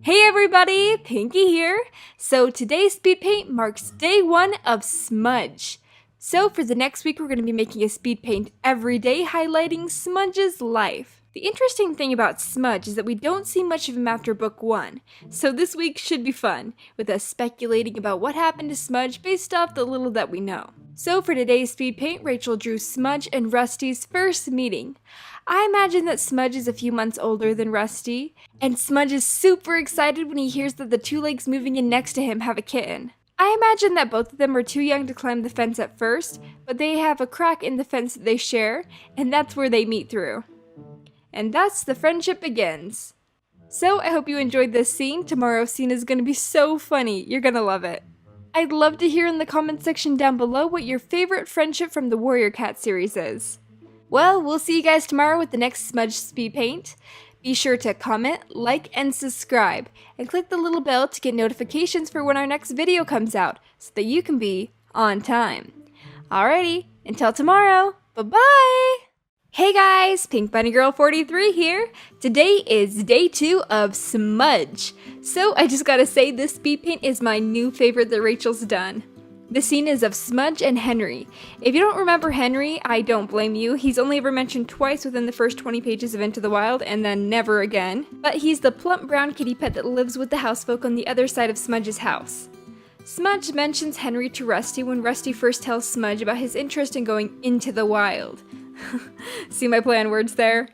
Hey everybody, Pinky here. So today's speed paint marks day 1 of Smudge. So for the next week we're going to be making a speed paint every day highlighting Smudge's life. The interesting thing about Smudge is that we don't see much of him after book 1, so this week should be fun, with us speculating about what happened to Smudge based off the little that we know. So for today's speed paint, Rachel drew Smudge and Rusty's first meeting. I imagine that Smudge is a few months older than Rusty, and Smudge is super excited when he hears that the two legs moving in next to him have a kitten. I imagine that both of them are too young to climb the fence at first, but they have a crack in the fence that they share, and that's where they meet through. And thus the friendship begins. So I hope you enjoyed this scene. Tomorrow's scene is going to be so funny. You're going to love it. I'd love to hear in the comment section down below what your favorite friendship from the Warrior Cat series is. Well, we'll see you guys tomorrow with the next Smudge speed paint. Be sure to comment, like, and subscribe, and click the little bell to get notifications for when our next video comes out, so that you can be on time. Alrighty, until tomorrow, bye-bye! Hey guys, Pinkbunnygirl43 here. Today is day 2 of Smudge. So I just gotta say, this speed paint is my new favorite that Rachel's done. The scene is of Smudge and Henry. If you don't remember Henry, I don't blame you. He's only ever mentioned twice within the first 20 pages of Into the Wild, and then never again. But he's the plump brown kitty pet that lives with the housefolk on the other side of Smudge's house. Smudge mentions Henry to Rusty when Rusty first tells Smudge about his interest in going into the wild. See my play on words there?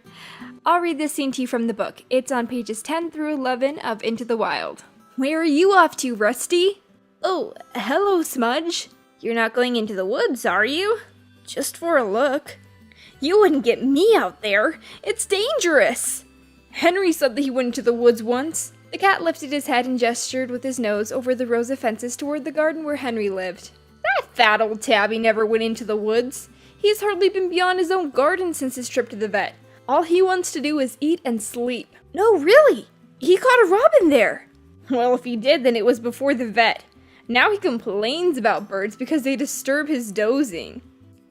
I'll read this scene to you from the book. It's on pages 10 through 11 of Into the Wild. Where are you off to, Rusty? Oh, hello, Smudge. You're not going into the woods, are you? Just for a look. You wouldn't get me out there. It's dangerous. Henry said that he went into the woods once. The cat lifted his head and gestured with his nose over the rows of fences toward the garden where Henry lived. That fat old tabby never went into the woods. He's hardly been beyond his own garden since his trip to the vet. All he wants to do is eat and sleep. No, really. He caught a robin there. Well, if he did, then it was before the vet. Now he complains about birds because they disturb his dozing.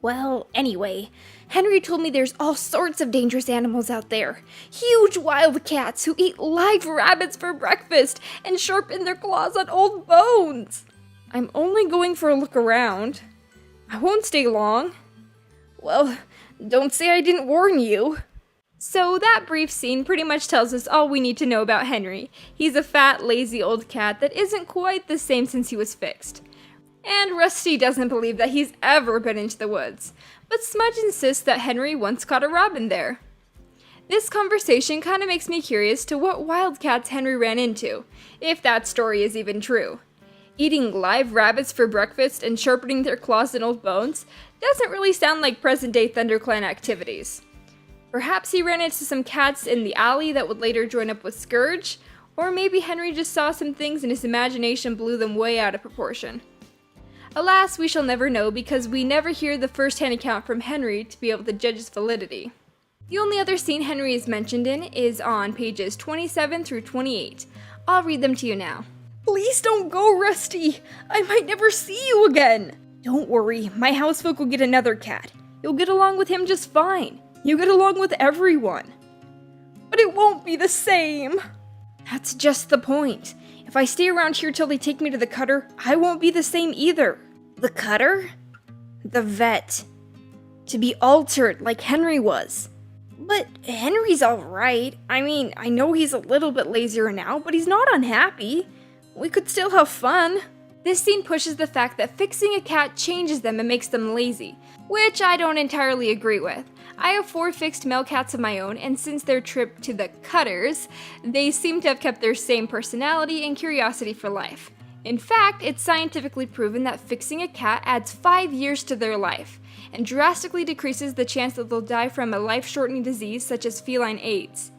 Well, anyway, Henry told me there's all sorts of dangerous animals out there. Huge wild cats who eat live rabbits for breakfast and sharpen their claws on old bones. I'm only going for a look around. I won't stay long. Well, don't say I didn't warn you. So that brief scene pretty much tells us all we need to know about Henry. He's a fat, lazy old cat that isn't quite the same since he was fixed. And Rusty doesn't believe that he's ever been into the woods, but Smudge insists that Henry once caught a robin there. This conversation kind of makes me curious to what wildcats Henry ran into, if that story is even true. Eating live rabbits for breakfast and sharpening their claws in old bones doesn't really sound like present-day ThunderClan activities. Perhaps he ran into some cats in the alley that would later join up with Scourge, or maybe Henry just saw some things and his imagination blew them way out of proportion. Alas, we shall never know because we never hear the first-hand account from Henry to be able to judge its validity. The only other scene Henry is mentioned in is on pages 27 through 28. I'll read them to you now. Please don't go, Rusty! I might never see you again! Don't worry, my housefolk will get another cat. You'll get along with him just fine. You get along with everyone. But it won't be the same. That's just the point. If I stay around here till they take me to the cutter, I won't be the same either. The cutter? The vet. To be altered like Henry was. But Henry's alright. I mean, I know he's a little bit lazier now, but he's not unhappy. We could still have fun. This scene pushes the fact that fixing a cat changes them and makes them lazy, which I don't entirely agree with. I have 4 fixed male cats of my own, and since their trip to the Cutters, they seem to have kept their same personality and curiosity for life. In fact, it's scientifically proven that fixing a cat adds 5 years to their life, and drastically decreases the chance that they'll die from a life-shortening disease such as feline AIDS.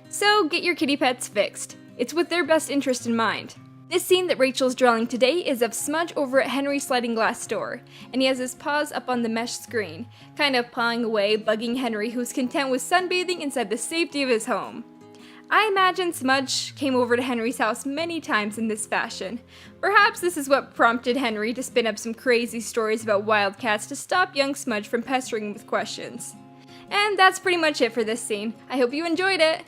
So get your kitty pets fixed. It's with their best interest in mind. This scene that Rachel's drawing today is of Smudge over at Henry's sliding glass door, and he has his paws up on the mesh screen, kind of pawing away, bugging Henry, who's content with sunbathing inside the safety of his home. I imagine Smudge came over to Henry's house many times in this fashion. Perhaps this is what prompted Henry to spin up some crazy stories about wildcats to stop young Smudge from pestering him with questions. And that's pretty much it for this scene. I hope you enjoyed it.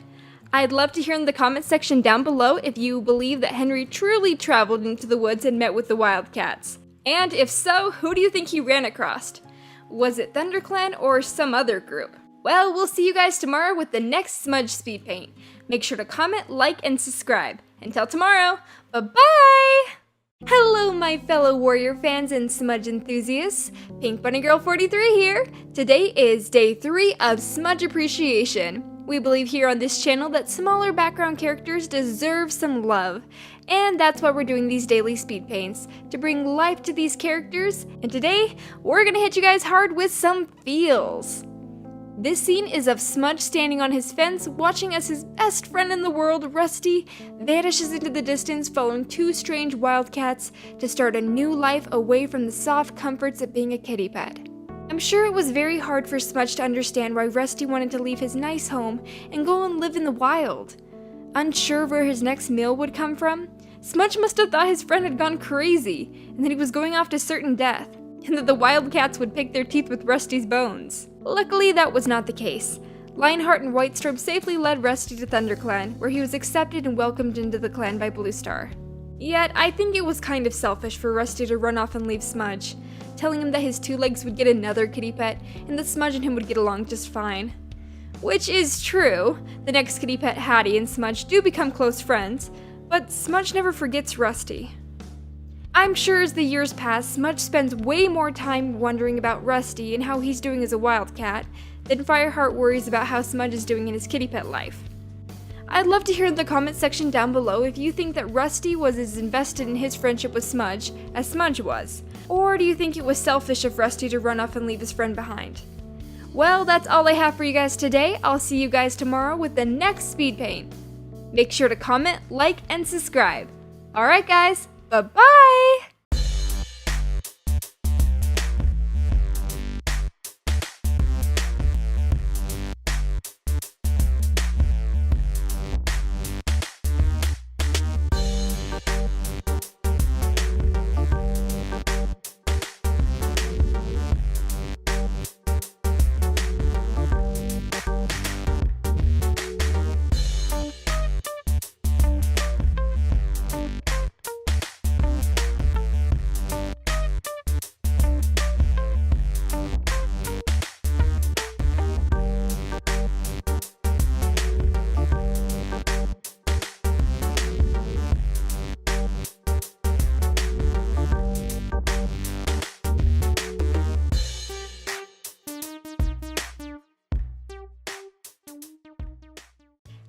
I'd love to hear in the comments section down below if you believe that Henry truly traveled into the woods and met with the Wildcats. And if so, who do you think he ran across? Was it ThunderClan or some other group? Well, we'll see you guys tomorrow with the next Smudge Speed Paint. Make sure to comment, like, and subscribe. Until tomorrow, bye-bye! Hello, my fellow warrior fans and Smudge enthusiasts. Pinkbunnygirl43 here. Today is day 3 of Smudge Appreciation. We believe here on this channel that smaller background characters deserve some love. And that's why we're doing these daily speed paints, to bring life to these characters. And today, we're gonna hit you guys hard with some feels. This scene is of Smudge standing on his fence, watching as his best friend in the world, Rusty, vanishes into the distance following 2 strange wildcats to start a new life away from the soft comforts of being a kitty pet. I'm sure it was very hard for Smudge to understand why Rusty wanted to leave his nice home and go and live in the wild. Unsure where his next meal would come from, Smudge must have thought his friend had gone crazy and that he was going off to certain death, and that the wildcats would pick their teeth with Rusty's bones. Luckily, that was not the case. Lionheart and Whitestorm safely led Rusty to ThunderClan, where he was accepted and welcomed into the clan by Bluestar. Yet, I think it was kind of selfish for Rusty to run off and leave Smudge, telling him that his 2 legs would get another kitty pet, and that Smudge and him would get along just fine. Which is true. The next kitty pet, Hattie, and Smudge do become close friends, but Smudge never forgets Rusty. I'm sure as the years pass, Smudge spends way more time wondering about Rusty and how he's doing as a wildcat than Fireheart worries about how Smudge is doing in his kitty pet life. I'd love to hear in the comment section down below if you think that Rusty was as invested in his friendship with Smudge as Smudge was, or do you think it was selfish of Rusty to run off and leave his friend behind? Well, that's all I have for you guys today. I'll see you guys tomorrow with the next speed paint. Make sure to comment, like, and subscribe. Alright guys, bye-bye!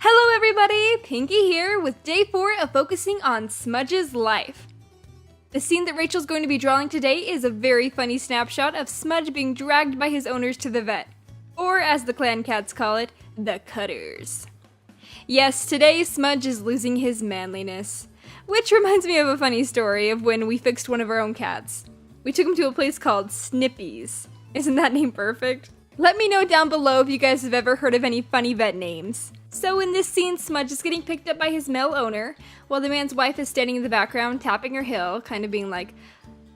Hello everybody, Pinky here with day 4 of focusing on Smudge's life. The scene that Rachel's going to be drawing today is a very funny snapshot of Smudge being dragged by his owners to the vet, or as the clan cats call it, the Cutters. Yes, today Smudge is losing his manliness, which reminds me of a funny story of when we fixed one of our own cats. We took him to a place called Snippy's. Isn't that name perfect? Let me know down below if you guys have ever heard of any funny vet names. So in this scene, Smudge is getting picked up by his male owner, while the man's wife is standing in the background tapping her heel, kind of being like,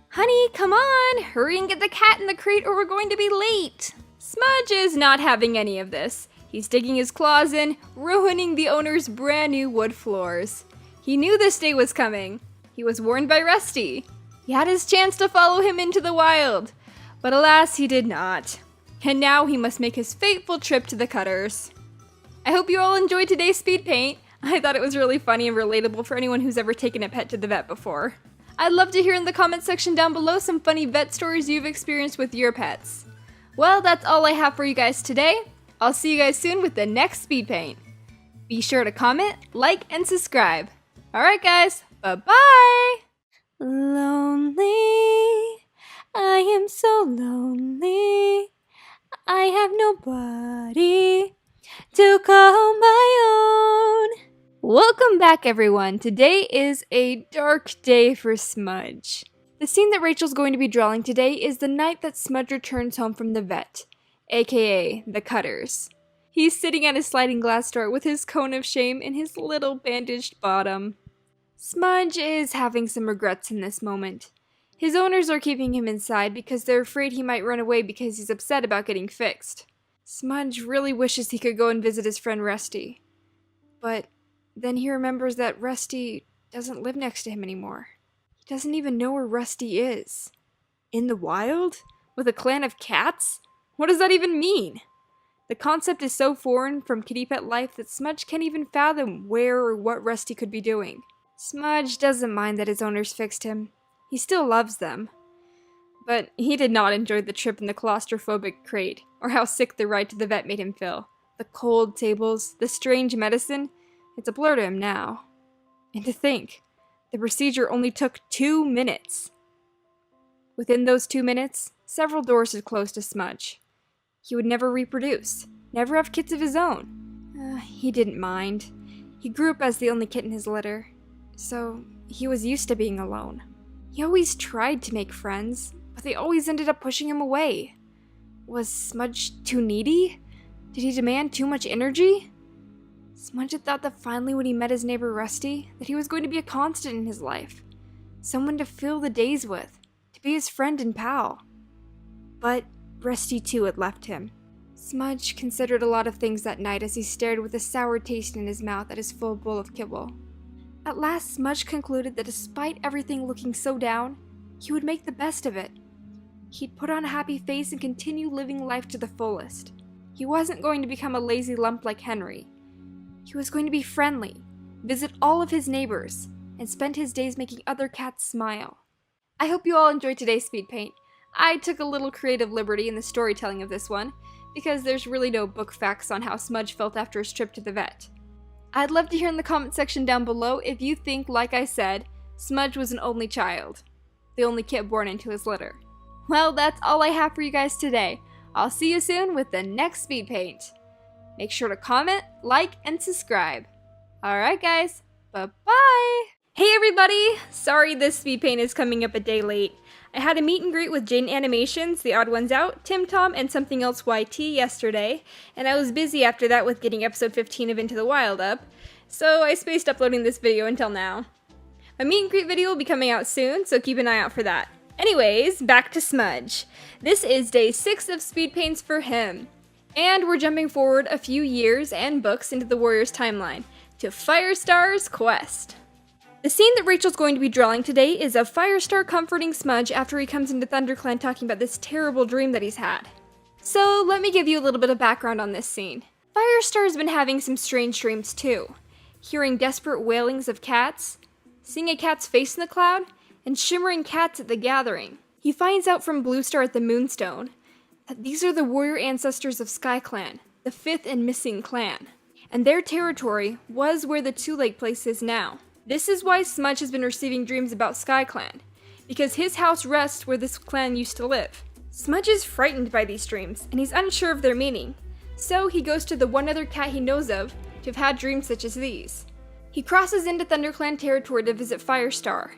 "Honey, come on, hurry and get the cat in the crate or we're going to be late." Smudge is not having any of this. He's digging his claws in, ruining the owner's brand new wood floors. He knew this day was coming. He was warned by Rusty. He had his chance to follow him into the wild, but alas, he did not. And now he must make his fateful trip to the Cutters. I hope you all enjoyed today's speed paint. I thought it was really funny and relatable for anyone who's ever taken a pet to the vet before. I'd love to hear in the comment section down below some funny vet stories you've experienced with your pets. Well, that's all I have for you guys today. I'll see you guys soon with the next speed paint. Be sure to comment, like, and subscribe. Alright guys, bye-bye! Lonely, I am so lonely. I have nobody to call my own. Welcome back everyone. Today is a dark day for Smudge. The scene that Rachel's going to be drawing today is the night that Smudge returns home from the vet, aka the Cutters. He's sitting at his sliding glass door with his cone of shame and his little bandaged bottom. Smudge is having some regrets in this moment. His owners are keeping him inside because they're afraid he might run away because he's upset about getting fixed. Smudge really wishes he could go and visit his friend Rusty. But then he remembers that Rusty doesn't live next to him anymore. He doesn't even know where Rusty is. In the wild? With a clan of cats? What does that even mean? The concept is so foreign from kitty pet life that Smudge can't even fathom where or what Rusty could be doing. Smudge doesn't mind that his owners fixed him. He still loves them. But he did not enjoy the trip in the claustrophobic crate, or how sick the ride to the vet made him feel. The cold tables, the strange medicine, it's a blur to him now. And to think, the procedure only took 2 minutes. Within those 2 minutes, several doors had closed to Smudge. He would never reproduce, never have kids of his own. He didn't mind. He grew up as the only kid in his litter, so he was used to being alone. He always tried to make friends, but they always ended up pushing him away. Was Smudge too needy? Did he demand too much energy? Smudge had thought that finally when he met his neighbor Rusty, that he was going to be a constant in his life. Someone to fill the days with, to be his friend and pal. But Rusty too had left him. Smudge considered a lot of things that night as he stared with a sour taste in his mouth at his full bowl of kibble. At last, Smudge concluded that despite everything looking so down, he would make the best of it. He'd put on a happy face and continue living life to the fullest. He wasn't going to become a lazy lump like Henry. He was going to be friendly, visit all of his neighbors, and spend his days making other cats smile. I hope you all enjoyed today's speed paint. I took a little creative liberty in the storytelling of this one, because there's really no book facts on how Smudge felt after his trip to the vet. I'd love to hear in the comment section down below if you think, like I said, Smudge was an only child, the only kid born into his litter. Well, that's all I have for you guys today. I'll see you soon with the next speed paint. Make sure to comment, like, and subscribe. Alright guys, bye-bye! Hey everybody! Sorry this speed paint is coming up a day late. I had a meet and greet with Jane Animations, The Odd Ones Out, Tim Tom, and Something Else YT yesterday, and I was busy after that with getting episode 15 of Into the Wild up, so I spaced uploading this video until now. My meet and greet video will be coming out soon, so keep an eye out for that. Anyways, back to Smudge. This is day 6 of speed paints for him. And we're jumping forward a few years and books into the Warriors timeline, to Firestar's quest. The scene that Rachel's going to be drawing today is of Firestar comforting Smudge after he comes into ThunderClan talking about this terrible dream that he's had. So let me give you a little bit of background on this scene. Firestar's been having some strange dreams too, hearing desperate wailings of cats, seeing a cat's face in the cloud, and shimmering cats at the gathering. He finds out from Bluestar at the Moonstone that these are the warrior ancestors of SkyClan, the 5th and missing clan, and their territory was where the Two Lake place is now. This is why Smudge has been receiving dreams about SkyClan, because his house rests where this clan used to live. Smudge is frightened by these dreams, and he's unsure of their meaning, so he goes to the one other cat he knows of to have had dreams such as these. He crosses into ThunderClan territory to visit Firestar,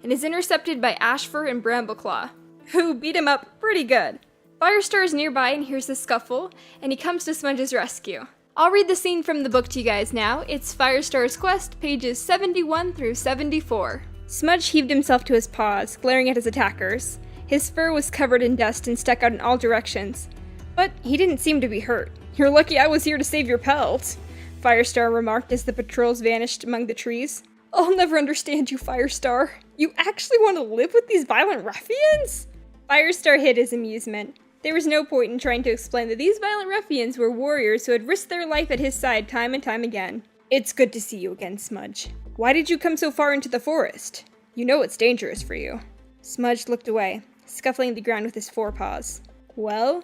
and is intercepted by Ashfur and Brambleclaw, who beat him up pretty good. Firestar is nearby and hears the scuffle, and he comes to Smudge's rescue. I'll read the scene from the book to you guys now. It's Firestar's Quest, pages 71 through 74. Smudge heaved himself to his paws, glaring at his attackers. His fur was covered in dust and stuck out in all directions. But he didn't seem to be hurt. "You're lucky I was here to save your pelt," Firestar remarked as the patrols vanished among the trees. "I'll never understand you, Firestar. You actually want to live with these violent ruffians?" Firestar hid his amusement. There was no point in trying to explain that these violent ruffians were warriors who had risked their life at his side time and time again. "It's good to see you again, Smudge. Why did you come so far into the forest? You know it's dangerous for you." Smudge looked away, scuffling the ground with his forepaws. "Well?"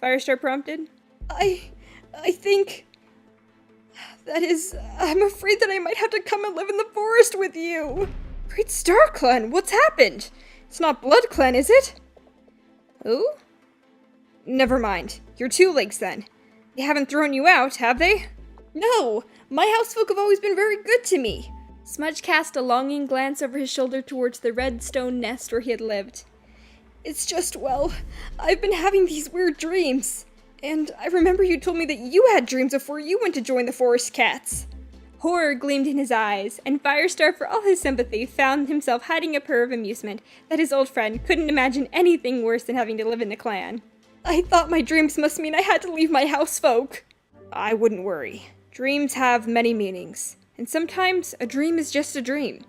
Firestar prompted. I think... That is, I'm afraid that I might have to come and live in the forest with you." "Great Star Clan, what's happened? It's not Blood Clan, is it?" "Who?" "Never mind. You're Two Lakes then. They haven't thrown you out, have they?" "No! My housefolk have always been very good to me." Smudge cast a longing glance over his shoulder towards the red stone nest where he had lived. "It's just, well, I've been having these weird dreams. And I remember you told me that you had dreams before you went to join the Forest Cats." Horror gleamed in his eyes, and Firestar, for all his sympathy, found himself hiding a purr of amusement that his old friend couldn't imagine anything worse than having to live in the clan. "I thought my dreams must mean I had to leave my housefolk." "I wouldn't worry. Dreams have many meanings, and sometimes a dream is just a dream.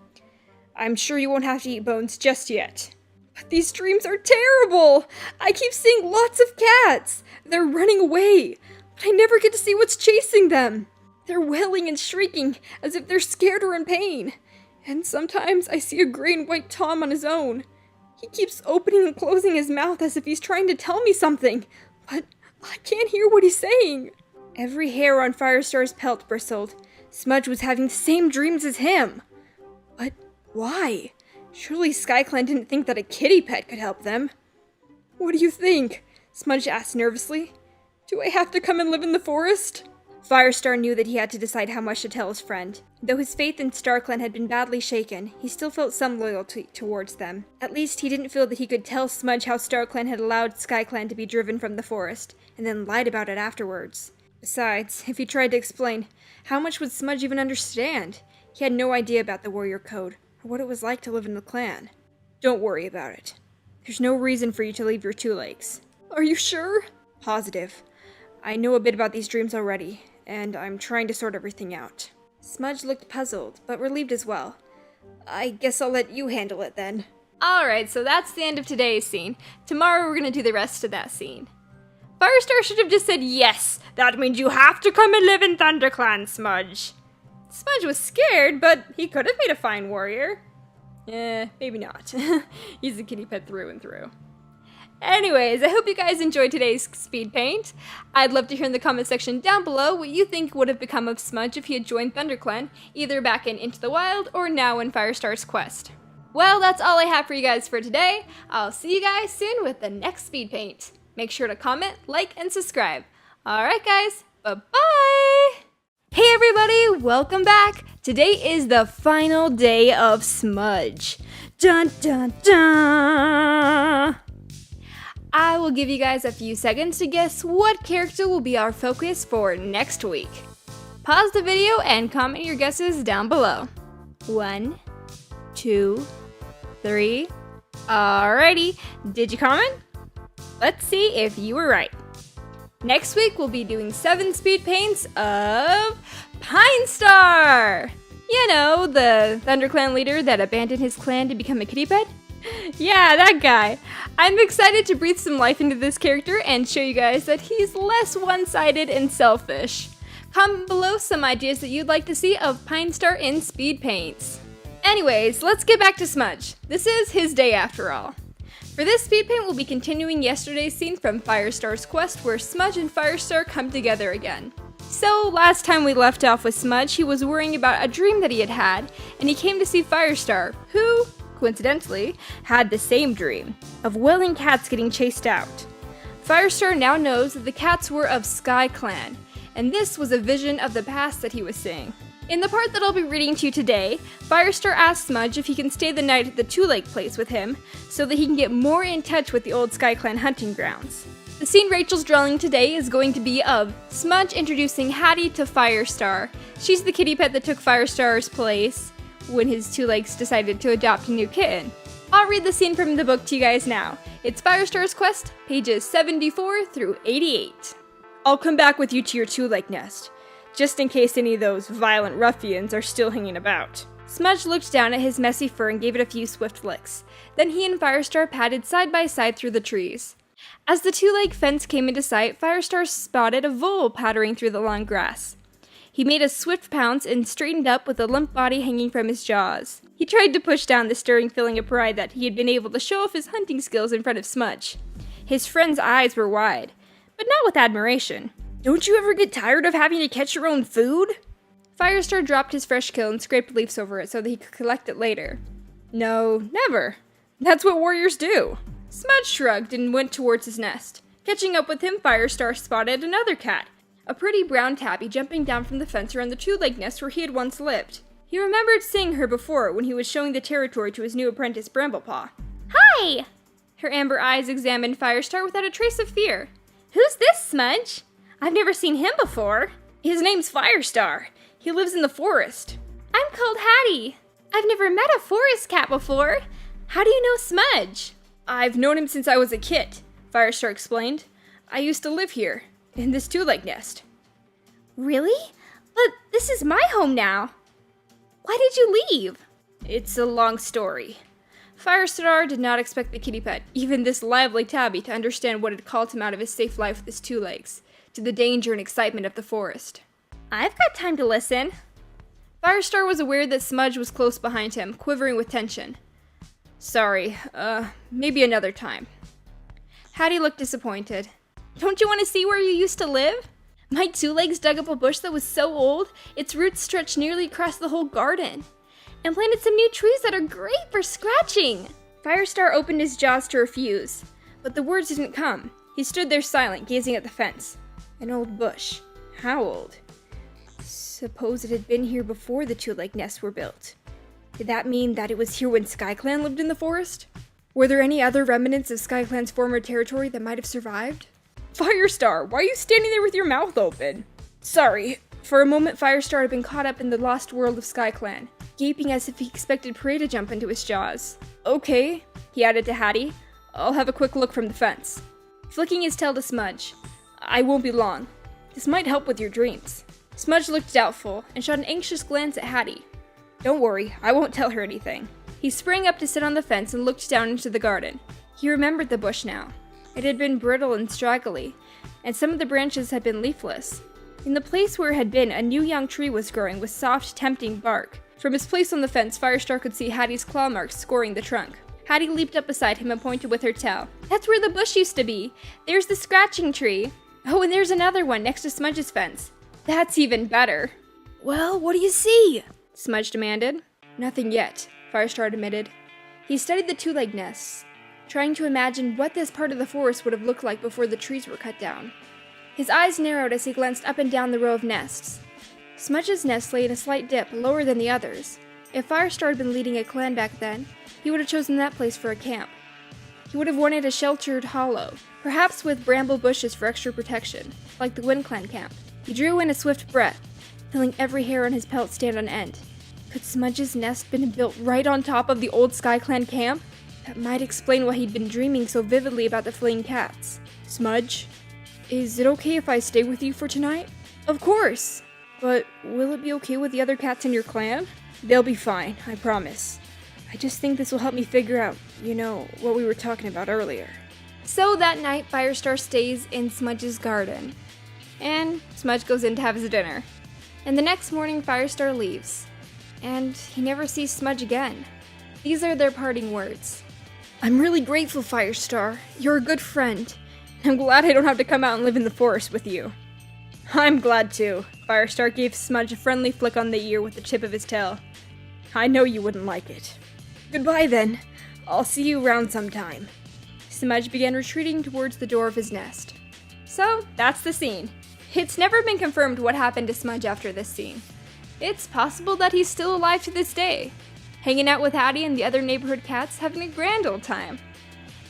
I'm sure you won't have to eat bones just yet. But these dreams are terrible! I keep seeing lots of cats! They're running away, but I never get to see what's chasing them. They're wailing and shrieking as if they're scared or in pain. And sometimes I see a gray and white Tom on his own. He keeps opening and closing his mouth as if he's trying to tell me something, but I can't hear what he's saying. Every hair on Firestar's pelt bristled. Smudge was having the same dreams as him. But why? Surely SkyClan didn't think that a kitty pet could help them. What do you think? Smudge asked nervously. Do I have to come and live in the forest? Firestar knew that he had to decide how much to tell his friend. Though his faith in StarClan had been badly shaken, he still felt some loyalty towards them. At least he didn't feel that he could tell Smudge how StarClan had allowed SkyClan to be driven from the forest, and then lied about it afterwards. Besides, if he tried to explain, how much would Smudge even understand? He had no idea about the warrior code, or what it was like to live in the clan. Don't worry about it. There's no reason for you to leave your two lakes. Are you sure? Positive. I know a bit about these dreams already, and I'm trying to sort everything out. Smudge looked puzzled, but relieved as well. I guess I'll let you handle it then. Alright, so that's the end of today's scene. Tomorrow we're gonna do the rest of that scene. Firestar should have just said, yes, that means you have to come and live in ThunderClan, Smudge. Smudge was scared, but he could have made a fine warrior. Maybe not. He's a kitty pet through and through. Anyways, I hope you guys enjoyed today's speed paint. I'd love to hear in the comment section down below what you think would have become of Smudge if he had joined ThunderClan, either back in Into the Wild or now in Firestar's quest. Well, that's all I have for you guys for today. I'll see you guys soon with the next speed paint. Make sure to comment, like, and subscribe. Alright guys, bye-bye! Hey everybody, welcome back! Today is the final day of Smudge. Dun dun dun! I will give you guys a few seconds to guess what character will be our focus for next week. Pause the video and comment your guesses down below. 1, 2, 3. Alrighty, did you comment? Let's see if you were right. Next week we'll be doing 7 speed paints of Pinestar! You know, the ThunderClan leader that abandoned his clan to become a kitty pet? Yeah, that guy. I'm excited to breathe some life into this character and show you guys that he's less one-sided and selfish. Comment below some ideas that you'd like to see of Pinestar in speed paints. Anyways, let's get back to Smudge. This is his day after all. For this speed paint, we'll be continuing yesterday's scene from Firestar's quest where Smudge and Firestar come together again. So, last time we left off with Smudge, he was worrying about a dream that he had, and he came to see Firestar, who, coincidentally, had the same dream, of wailing cats getting chased out. Firestar now knows that the cats were of SkyClan, and this was a vision of the past that he was seeing. In the part that I'll be reading to you today, Firestar asks Smudge if he can stay the night at the Two Lake place with him, so that he can get more in touch with the old SkyClan hunting grounds. The scene Rachel's drawing today is going to be of Smudge introducing Hattie to Firestar. She's the kitty pet that took Firestar's place when his Two Lakes decided to adopt a new kitten. I'll read the scene from the book to you guys now. It's Firestar's Quest, pages 74 through 88. I'll come back with you to your Two Lake nest, just in case any of those violent ruffians are still hanging about. Smudge looked down at his messy fur and gave it a few swift licks. Then he and Firestar padded side by side through the trees. As the Two Lake fence came into sight, Firestar spotted a vole pattering through the long grass. He made a swift pounce and straightened up with a limp body hanging from his jaws. He tried to push down the stirring feeling of pride that he had been able to show off his hunting skills in front of Smudge. His friend's eyes were wide, but not with admiration. Don't you ever get tired of having to catch your own food? Firestar dropped his fresh kill and scraped leaves over it so that he could collect it later. No, never. That's what warriors do. Smudge shrugged and went towards his nest. Catching up with him, Firestar spotted another cat, a pretty brown tabby jumping down from the fence around the Two Lake nest where he had once lived. He remembered seeing her before when he was showing the territory to his new apprentice Bramblepaw. Hi! Her amber eyes examined Firestar without a trace of fear. Who's this, Smudge? I've never seen him before. His name's Firestar. He lives in the forest. I'm called Hattie. I've never met a forest cat before. How do you know Smudge? I've known him since I was a kid, Firestar explained. I used to live here, in this Two Lake nest. Really? But this is my home now. Why did you leave? It's a long story. Firestar did not expect the kitty pet, even this lively tabby, to understand what had called him out of his safe life with his 2 legs, to the danger and excitement of the forest. I've got time to listen. Firestar was aware that Smudge was close behind him, quivering with tension. Sorry, maybe another time. Hattie looked disappointed. Don't you want to see where you used to live? My 2 legs dug up a bush that was so old, its roots stretched nearly across the whole garden, and planted some new trees that are great for scratching. Firestar opened his jaws to refuse, but the words didn't come. He stood there silent, gazing at the fence. An old bush. How old? Suppose it had been here before the 2-leg nests were built. Did that mean that it was here when SkyClan lived in the forest? Were there any other remnants of SkyClan's former territory that might have survived? Firestar, why are you standing there with your mouth open? Sorry. For a moment, Firestar had been caught up in the lost world of SkyClan, gaping as if he expected prey to jump into his jaws. Okay, he added to Hattie. I'll have a quick look from the fence. Flicking his tail to Smudge. I won't be long. This might help with your dreams. Smudge looked doubtful and shot an anxious glance at Hattie. Don't worry, I won't tell her anything. He sprang up to sit on the fence and looked down into the garden. He remembered the bush now. It had been brittle and straggly, and some of the branches had been leafless. In the place where it had been, a new young tree was growing with soft, tempting bark. From his place on the fence, Firestar could see Hattie's claw marks scoring the trunk. Hattie leaped up beside him and pointed with her tail. That's where the bush used to be. There's the scratching tree. Oh, and there's another one next to Smudge's fence. That's even better. Well, what do you see? Smudge demanded. Nothing yet, Firestar admitted. He studied the 2-leg nests, trying to imagine what this part of the forest would have looked like before the trees were cut down. His eyes narrowed as he glanced up and down the row of nests. Smudge's nest lay in a slight dip, lower than the others. If Firestar had been leading a clan back then, he would have chosen that place for a camp. He would have wanted a sheltered hollow, perhaps with bramble bushes for extra protection, like the Wind Clan camp. He drew in a swift breath, feeling every hair on his pelt stand on end. Could Smudge's nest been built right on top of the old SkyClan camp? That might explain why he'd been dreaming so vividly about the fleeing cats. Smudge, is it okay if I stay with you for tonight? Of course! But will it be okay with the other cats in your clan? They'll be fine, I promise. I just think this will help me figure out, what we were talking about earlier. So that night, Firestar stays in Smudge's garden. And Smudge goes in to have his dinner. And the next morning, Firestar leaves. And he never sees Smudge again. These are their parting words. I'm really grateful, Firestar. You're a good friend. I'm glad I don't have to come out and live in the forest with you. I'm glad too. Firestar gave Smudge a friendly flick on the ear with the tip of his tail. I know you wouldn't like it. Goodbye then. I'll see you around sometime. Smudge began retreating towards the door of his nest. So, that's the scene. It's never been confirmed what happened to Smudge after this scene. It's possible that he's still alive to this day, hanging out with Hattie and the other neighborhood cats, having a grand old time.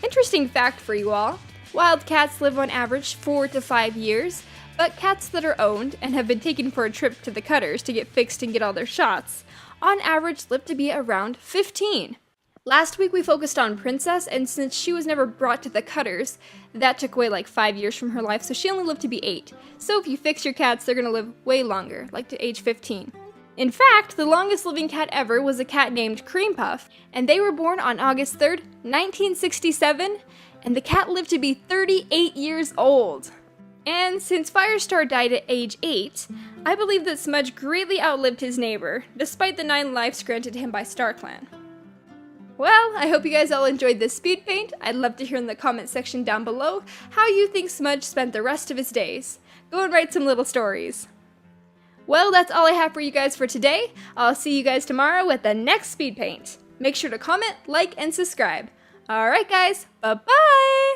Interesting fact for you all. Wild cats live on average 4 to 5 years, but cats that are owned and have been taken for a trip to the cutters to get fixed and get all their shots, on average live to be around 15. Last week we focused on Princess, and since she was never brought to the cutters, that took away like 5 years from her life, so she only lived to be 8. So if you fix your cats, they're gonna live way longer, like to age 15. In fact, the longest living cat ever was a cat named Cream Puff, and they were born on August 3rd, 1967, and the cat lived to be 38 years old. And since Firestar died at age 8, I believe that Smudge greatly outlived his neighbor, despite the 9 lives granted him by StarClan. Well, I hope you guys all enjoyed this speed paint. I'd love to hear in the comment section down below how you think Smudge spent the rest of his days. Go and write some little stories. Well, that's all I have for you guys for today. I'll see you guys tomorrow with the next speed paint. Make sure to comment, like, and subscribe. Alright guys, bye-bye!